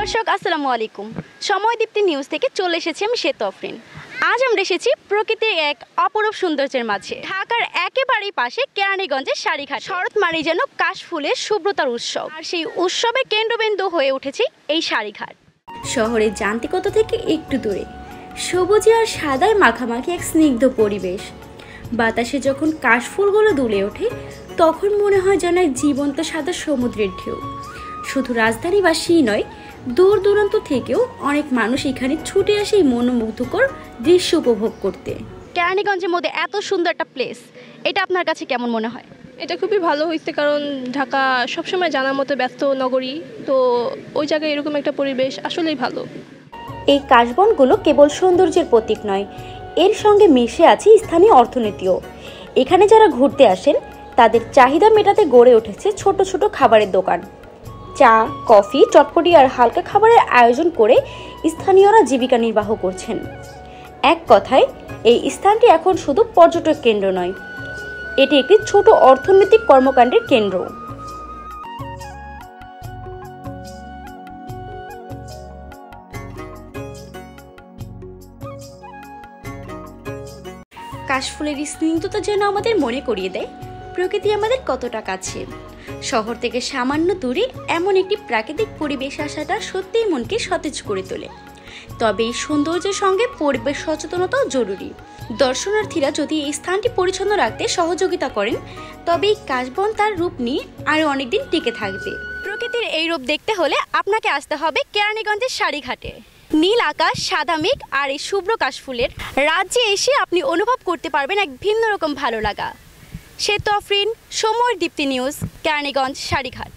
দর্শক আসসালামু আলাইকুম। সময় দীপ্তি নিউজ থেকে চলে এসেছি আমি শ্বেতা আফরিন। আজ আমরা এসেছি প্রকৃতির এক অপরূপ সৌন্দর্যের মাঝে। ঢাকার একেবারেই পাশে কেরানীগঞ্জের শাড়িঘাট। শরৎ মানেই যেন কাশফুলের শুভ্রতার উৎসব, আর সেই উৎসবের কেন্দ্রবিন্দু হয়ে উঠেছে এই শাড়িঘাট। শহরের যান্ত্রিকতা থেকে একটু দূরে সবুজে আর সাদায় মাখামাখি এক স্নিগ্ধ পরিবেশ। বাতাসে যখন কাশফুলগুলো দুলে ওঠে তখন মনে হয় যেন এক জীবন্ত সাদা সমুদ্রের ঢেউ। শুধু রাজধানীবাসীই নয়, দূর দূরান্ত থেকেও অনেক মানুষ এখানে ছুটে আসে এই মনোমুগ্ধকর দৃশ্য উপভোগ করতে। কেরানীগঞ্জের মধ্যে এত সুন্দর একটা প্লেস, এটা আপনার কাছে কেমন মনে হয়? এটা খুবই ভালো হয়েছে, কারণ ঢাকা সবসময় জানার মতো ব্যস্ত নগরী, তো ওই জায়গায় এরকম একটা পরিবেশ আসলেই ভালো। এই কাশবনগুলো কেবল সৌন্দর্যের প্রতীক নয়, এর সঙ্গে মিশে আছে স্থানীয় অর্থনীতিও। এখানে যারা ঘুরতে আসেন তাদের চাহিদা মেটাতে গড়ে উঠেছে ছোট ছোট খাবারের দোকান। চা, কফি, চটপটি আর হালকা খাবারের আয়োজন করে স্থানীয়রা জীবিকা নির্বাহ করছেন। এক কথায় এই স্থানটি এখন শুধু পর্যটক কেন্দ্র নয়, এটি একটি ছোট অর্থনৈতিক কর্মকাণ্ডের কেন্দ্র। কাশফুলের স্নিগ্ধতা যেন আমাদের মনে করিয়ে দেয় প্রকৃতি আমাদের কতটা কাছে। শহর থেকে সামান্য দূরে এমন একটি প্রাকৃতিক পরিবেশ আসাটা সত্যিই মনকে সতেজ করে তোলে। তবে এই সৌন্দর্যের সঙ্গে পরিবেশ সচেতনতাও জরুরি। দর্শনার্থীরা যদি এই স্থানটি পরিচ্ছন্ন রাখতে সহযোগিতা করেন তবে এই কাশবন তার রূপ নিয়ে আরও অনেকদিন টিকে থাকবে। প্রকৃতির এই রূপ দেখতে হলে আপনাকে আসতে হবে কেরানীগঞ্জের শাড়িঘাটে। নীল আকাশ, সাদা মেঘ আর এই শুভ্র কাশফুলের রাজ্যে এসে আপনি অনুভব করতে পারবেন এক ভিন্ন রকম ভালো লাগা। শ্বেতা আফরিন, সময় দীপ্তি নিউজ, কেরানীগঞ্জ শাড়িঘাট।